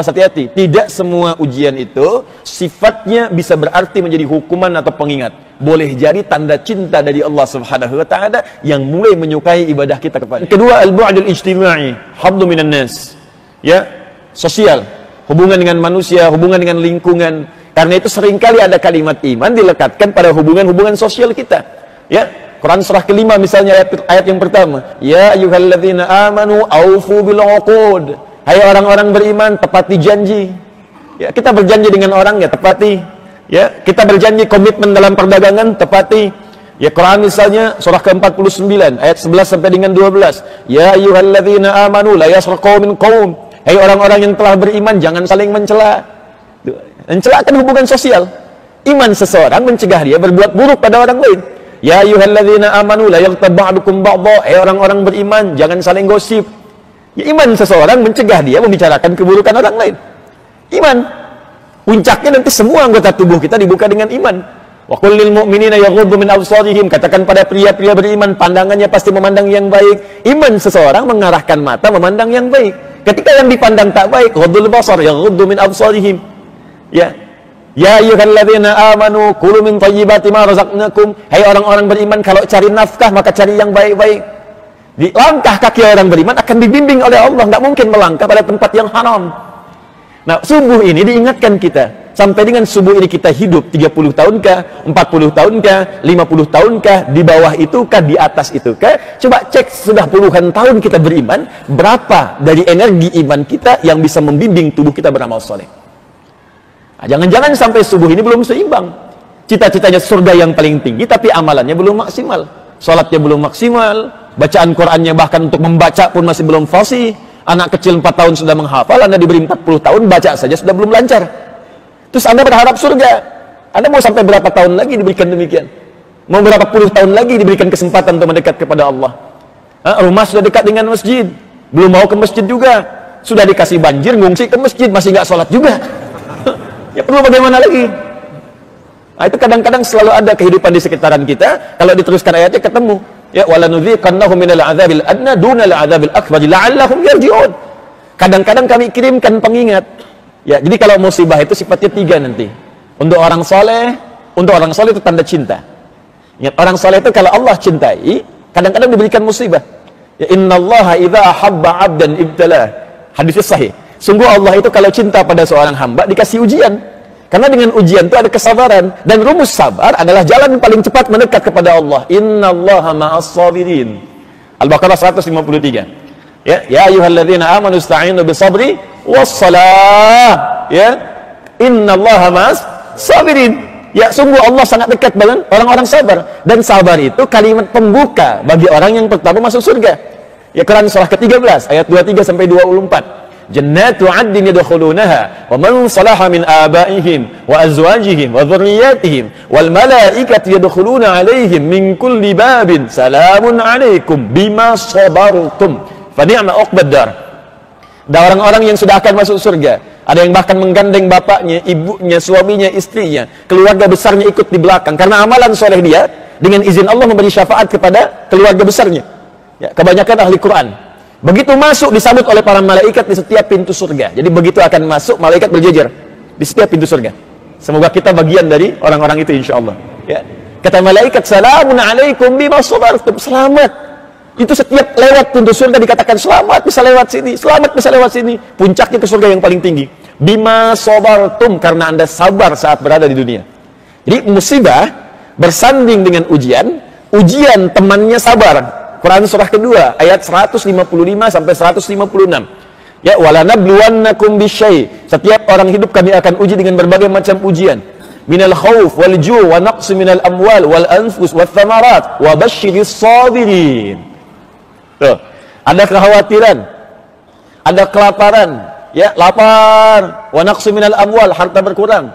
hati-hati, tidak semua ujian itu sifatnya bisa berarti menjadi hukuman atau pengingat. Boleh jadi tanda cinta dari Allah Subhanahu wa taala yang mulai menyukai ibadah kita kepada. Kedua, al-bu'dul ijtimai, hablu minan nas. Ya, sosial, hubungan dengan manusia, hubungan dengan lingkungan. Karena itu seringkali ada kalimat iman dilekatkan pada hubungan-hubungan sosial kita. Ya, Quran surah kelima misalnya ayat yang pertama, ya ayyuhalladzina amanu aufu bil uqud. Hai orang-orang beriman, tepati janji. Ya, kita berjanji dengan orang, ya tepati. Ya, kita berjanji komitmen dalam perdagangan, tepati. Ya, Quran misalnya surah ke-49 ayat 11 sampai dengan 12. Ya ayyuhalladzina amanu la yaskhar qaumin qaum. Hai orang-orang yang telah beriman, jangan saling mencela. Mencela kan hubungan sosial. Iman seseorang mencegah dia berbuat buruk pada orang lain. Ya ayyuhalladzina amanu la yaghtab ba'dukum ba'dha. Hai orang-orang beriman, jangan saling gosip. Ya, iman seseorang mencegah dia membicarakan keburukan orang lain. Iman puncaknya nanti semua anggota tubuh kita dibuka dengan iman. Wa qul lil mu'minina yaghuddu min absarihim. Katakan pada pria-pria beriman, pandangannya pasti memandang yang baik. Iman seseorang mengarahkan mata memandang yang baik. Ketika yang dipandang tak baik, ghaddul basar, yaghuddu min absarihim. Ya. Ya ayyuhalladzina amanu kulu min thayyibati ma razaqnakum. Hai orang-orang beriman, kalau cari nafkah maka cari yang baik-baik. Di langkah kaki orang beriman akan dibimbing oleh Allah, nggak mungkin melangkah pada tempat yang haram. Nah, subuh ini diingatkan kita. Sampai dengan subuh ini kita hidup 30 tahunkah, 40 tahunkah, 50 tahunkah, di bawah itukah, di atas itukah? Coba cek sudah puluhan tahun kita beriman, berapa dari energi iman kita yang bisa membimbing tubuh kita beramal soleh? Nah, jangan-jangan sampai subuh ini belum seimbang. Cita-citanya surga yang paling tinggi, tapi amalannya belum maksimal. Salatnya belum maksimal, bacaan Qur'annya bahkan untuk membaca pun masih belum fasih. Anak kecil 4 tahun sudah menghafal, Anda diberi 40 tahun, baca saja sudah belum lancar. Terus Anda berharap surga. Anda mau sampai berapa tahun lagi diberikan demikian? Mau berapa puluh tahun lagi diberikan kesempatan untuk mendekat kepada Allah? Rumah sudah dekat dengan masjid, belum mau ke masjid juga. Sudah dikasih banjir, ngungsi ke masjid, masih nggak sholat juga. Ya perlu bagaimana lagi? Nah, itu kadang-kadang selalu ada kehidupan di sekitaran kita. Kalau diteruskan ayatnya ketemu. Ya, walanudziqannahum minal adzabil adna dunal adzabil akbar la'allahum yarji'un. Kadang-kadang kami kirimkan pengingat. Ya, jadi kalau musibah itu sifatnya 3 nanti. Untuk orang soleh itu tanda cinta. Ingat, orang soleh itu kalau Allah cintai, kadang-kadang diberikan musibah. Ya, innallaha idza ahabba 'abdan ibtalah. Hadisnya sahih. Sungguh Allah itu kalau cinta pada seorang hamba dikasih ujian. Karena dengan ujian itu ada kesabaran, dan rumus sabar adalah jalan paling cepat mendekat kepada Allah. Innallaha ma'as sabirin. Al-Baqarah 153. Ya, ya ayyuhalladzina amanu ista'inu bisabri wassalah. Ya. Innallaha ma'as sabirin. Ya, sungguh Allah sangat dekat dengan orang-orang sabar, dan sabar itu kalimat pembuka bagi orang yang pertama masuk surga. Ya, Quran surah ke-13 ayat 23 sampai 24. Jannatu 'adnin yadkhulunaha wa man salaha min abaihim wa azwajihim wa dhurriyyatihim wal malaikatu yadkhuluna 'alaihim min kulli babin salamun 'alaikum bima sabartum fa ni'ma 'uqbad dar. Ada orang-orang yang sudah akan masuk surga. Ada yang bahkan menggandeng bapaknya, ibunya, suaminya, istrinya, keluarga besarnya ikut di belakang karena amalan soleh dia dengan izin Allah memberi syafaat kepada keluarga besarnya. Ya, kebanyakan ahli Quran. Begitu masuk disambut oleh para malaikat di setiap pintu surga. Jadi begitu akan masuk, malaikat berjejer di setiap pintu surga. Semoga kita bagian dari orang-orang itu insyaallah. Ya. Kata malaikat, salamun alaikum bima sabartum. Selamat. Itu setiap lewat pintu surga dikatakan selamat bisa lewat sini, selamat bisa lewat sini. Puncaknya ke surga yang paling tinggi. Bima sabartum, karena Anda sabar saat berada di dunia. Jadi musibah bersanding dengan ujian, ujian temannya sabar. Quran surah kedua ayat 155 sampai 156. Ya, walanabluwannakum bisyai. Setiap orang hidup kami akan uji dengan berbagai macam ujian. Minal khauf wal ju' wa naqsi minal amwal wal anfus wath thamarat wa basyiris sabirin. Tuh, ada kekhawatiran, ada kelaparan, ya, lapar, wa naqsi minal amwal, harta berkurang.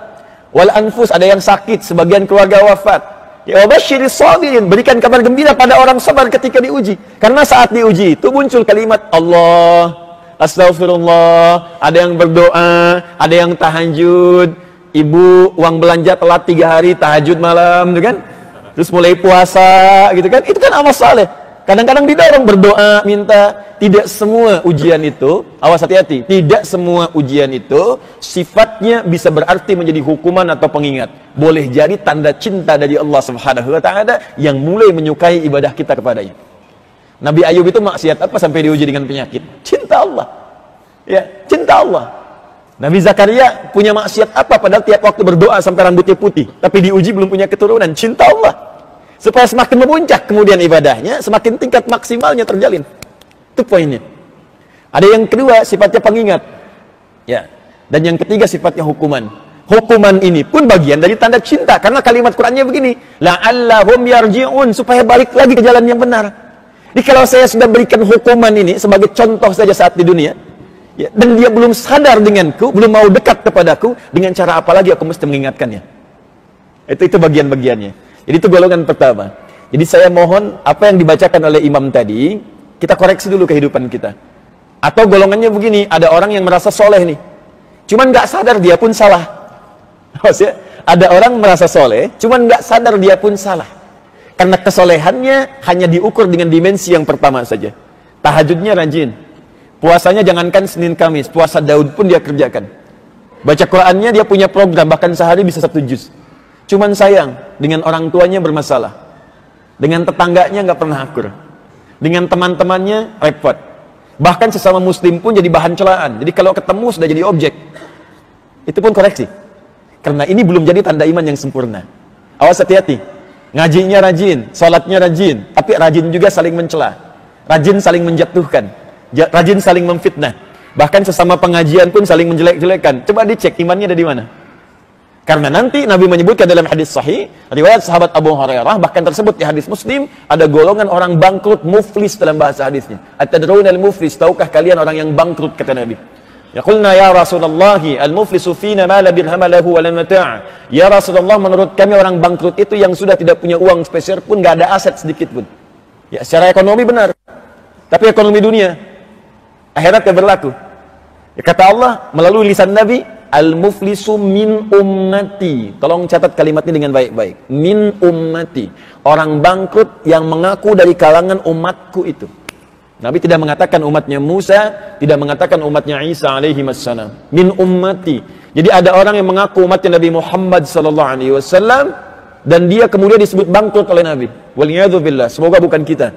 Wal anfus, ada yang sakit, sebagian keluarga wafat. Ya, wabasyiris sabirin, berikan kabar gembira pada orang sabar ketika diuji. Karena saat diuji itu muncul kalimat Allah, astagfirullah, ada yang berdoa, ada yang tahajud. Ibu uang belanja telat 3 hari, tahajud malam, gitu kan? Terus mulai puasa, gitu kan? Itu kan amal saleh. Kadang-kadang didorong berdoa, minta. Tidak semua ujian itu, awas hati-hati, tidak semua ujian itu sifatnya bisa berarti menjadi hukuman atau pengingat. Boleh jadi tanda cinta dari Allah Subhanahu wa taala yang mulai menyukai ibadah kita kepadanya. Nabi Ayub itu maksiat apa sampai diuji dengan penyakit? Cinta Allah. Ya, cinta Allah. Nabi Zakaria punya maksiat apa padahal tiap waktu berdoa sampai rambutnya putih, tapi diuji belum punya keturunan? Cinta Allah. Supaya semakin memuncak kemudian ibadahnya, semakin tingkat maksimalnya terjalin. Itu poinnya. Ada yang kedua, sifatnya pengingat. Ya. Dan yang ketiga, sifatnya hukuman. Hukuman ini pun bagian dari tanda cinta. Karena kalimat Qur'annya begini. La'allahum yarji'un. Supaya balik lagi ke jalan yang benar. Jadi kalau saya sudah berikan hukuman ini sebagai contoh saja saat di dunia. Ya, dan dia belum sadar denganku, belum mau dekat kepadaku, dengan cara apa lagi aku mesti mengingatkannya. Itu bagian-bagiannya. Jadi itu golongan pertama. Jadi saya mohon apa yang dibacakan oleh imam tadi, kita koreksi dulu kehidupan kita. Atau golongannya begini, ada orang yang merasa soleh nih. Cuman nggak sadar dia pun salah. Maksudnya, ada orang merasa soleh, cuman nggak sadar dia pun salah. Karena kesolehannya hanya diukur dengan dimensi yang pertama saja. Tahajudnya rajin. Puasanya jangankan Senin Kamis, puasa Daud pun dia kerjakan. Baca Qur'annya dia punya program, bahkan sehari bisa 1 juz. Cuman sayang, dengan orang tuanya bermasalah. Dengan tetangganya nggak pernah akur. Dengan teman-temannya repot. Bahkan sesama muslim pun jadi bahan celaan. Jadi kalau ketemu sudah jadi objek. Itu pun koreksi. Karena ini belum jadi tanda iman yang sempurna. Awas hati-hati. Ngajinya rajin, sholatnya rajin. Tapi rajin juga saling mencela. Rajin saling menjatuhkan. Rajin saling memfitnah. Bahkan sesama pengajian pun saling menjelek-jelekan. Coba dicek imannya ada di mana. Karena nanti Nabi menyebutkan dalam hadis sahih, riwayat sahabat Abu Hurairah, bahkan tersebut di hadis Muslim, ada golongan orang bangkrut, muflis dalam bahasa hadisnya. At-tadruna al-muflis, tahukah kalian orang yang bangkrut, kata Nabi. Yaqulna ya Rasulullah, al-muflisu fina ma la dirham lahu wa la mata'. Ya Rasulullah, menurut kami orang bangkrut itu yang sudah tidak punya uang sepeser pun, nggak ada aset sedikit pun. Ya, secara ekonomi benar. Tapi ekonomi dunia, akhirat tidak berlaku. Ya, kata Allah melalui lisan Nabi, al-muflisu min ummati. Tolong catat kalimat ini dengan baik-baik. Min ummati. Orang bangkrut yang mengaku dari kalangan umatku itu. Nabi tidak mengatakan umatnya Musa, tidak mengatakan umatnya Isa alaihi wassalam. Min ummati. Jadi ada orang yang mengaku umatnya Nabi Muhammad sallallahu alaihi wasallam dan dia kemudian disebut bangkrut oleh Nabi. Waliyadzubillah. Semoga bukan kita.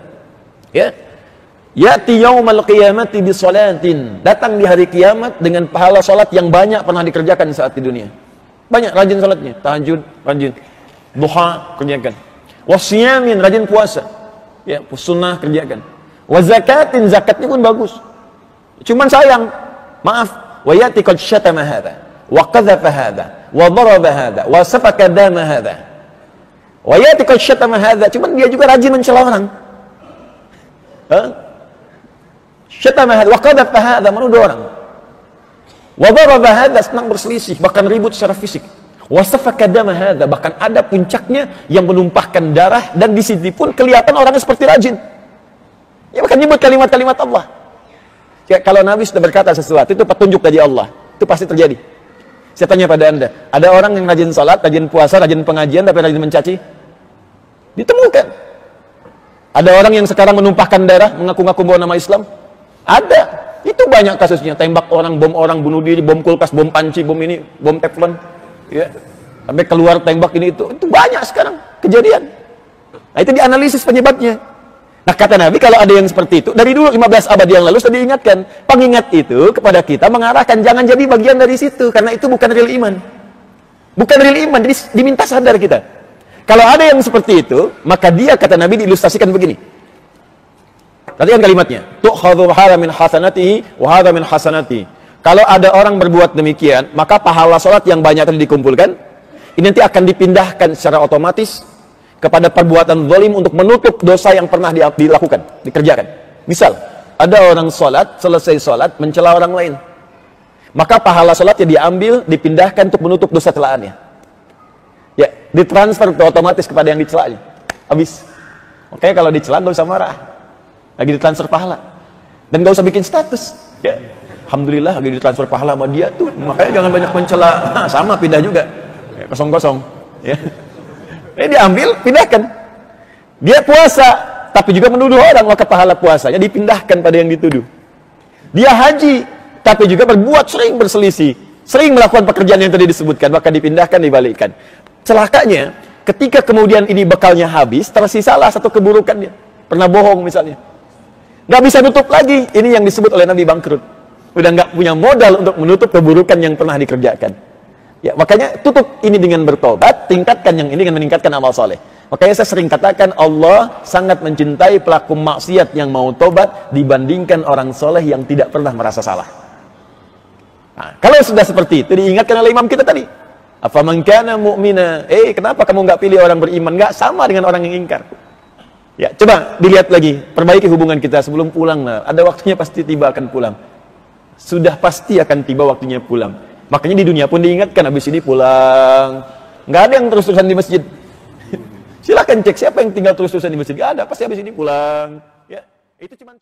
Ya. Ya'ti yaumal qiyamati bi sholatin. Datang di hari kiamat dengan pahala salat yang banyak pernah dikerjakan saat di dunia. Banyak rajin salatnya, tahajud rajin, duha kerjakan. Wasyamin rajin puasa. Ya, sunnah kerjakan. Wa zakatin zakatnya pun bagus. Cuman sayang, maaf, wa ya'ti qad syatama hadza wa qadhafa hadza wa daraba hadza wa safaka dama hadza. Wa ya'ti qad syatama hadza, cuman dia juga rajin mencela orang. Syatama hadza wa qadhafa hadza, menuduh orang. Wa daraba hadza, senang berselisih, bahkan ribut secara fisik. Wa safaka dama hadza, bahkan ada puncaknya yang menumpahkan darah dan di sini pun kelihatan orangnya seperti rajin. Ya bahkan nyebut kalimat-kalimat Allah. Ya, kalau Nabi sudah berkata sesuatu itu petunjuk dari Allah, itu pasti terjadi. Saya tanya pada Anda, ada orang yang rajin salat, rajin puasa, rajin pengajian tapi rajin mencaci? Ditemukan. Ada orang yang sekarang menumpahkan darah, mengaku-ngaku bawa nama Islam? Ada. Itu banyak kasusnya, tembak orang, bom orang, bunuh diri, bom kulkas, bom panci, bom ini, bom teflon. Ya. Sampai keluar tembak ini itu banyak sekarang kejadian. Nah, itu dianalisis penyebabnya. Nah, kata Nabi kalau ada yang seperti itu, dari dulu 15 abad yang lalu sudah diingatkan. Pengingat itu kepada kita mengarahkan jangan jadi bagian dari situ, karena itu bukan real iman. Bukan real iman, jadi diminta sadar kita. Kalau ada yang seperti itu, maka dia, kata Nabi, diilustrasikan begini. Perhatikan kalimatnya. Tu'khadhu hadza min hasanatihi wa hadza min hasanati. Kalau ada orang berbuat demikian, maka pahala salat yang banyak tadi dikumpulkan, ini nanti akan dipindahkan secara otomatis kepada perbuatan zalim untuk menutup dosa yang pernah dilakukan, dikerjakan. Misal, ada orang sholat, selesai sholat, mencela orang lain. Maka pahala sholatnya diambil, dipindahkan untuk menutup dosa celaannya. Ya, ditransfer otomatis kepada yang dicelanya. Habis. Makanya kalau dicela nggak usah marah. Lagi ditransfer pahala. Dan nggak usah bikin status. Ya. Alhamdulillah lagi ditransfer pahala sama dia tuh. Makanya jangan banyak mencela. Nah, sama pindah juga. Ya, kosong-kosong. Ya. Diambil, pindahkan. Dia puasa, tapi juga menuduh orang, maka pahala puasanya dipindahkan pada yang dituduh. Dia haji, tapi juga berbuat sering berselisih, sering melakukan pekerjaan yang tadi disebutkan, maka dipindahkan, dibalikkan. Celakanya, ketika kemudian ini bekalnya habis, tersisalah satu keburukan dia. Pernah bohong misalnya. Nggak bisa tutup lagi, ini yang disebut oleh Nabi bangkrut. Udah nggak punya modal untuk menutup keburukan yang pernah dikerjakan. Ya, makanya tutup ini dengan bertobat, tingkatkan yang ini dengan meningkatkan amal soleh. Makanya saya sering katakan Allah sangat mencintai pelaku maksiat yang mau tobat dibandingkan orang soleh yang tidak pernah merasa salah. Nah, kalau sudah seperti itu diingatkan oleh imam kita tadi. Afaman kana mu'mina, kenapa kamu nggak pilih orang beriman? Nggak sama dengan orang yang ingkar. Ya, coba dilihat lagi, perbaiki hubungan kita sebelum pulang. Nah, ada waktunya pasti tiba akan pulang. Sudah pasti akan tiba waktunya pulang. Makanya di dunia pun diingatkan, habis ini pulang. Nggak ada yang terus-terusan di masjid. Silakan cek siapa yang tinggal terus-terusan di masjid. Nggak ada, pasti habis ini pulang. Ya, itu cuma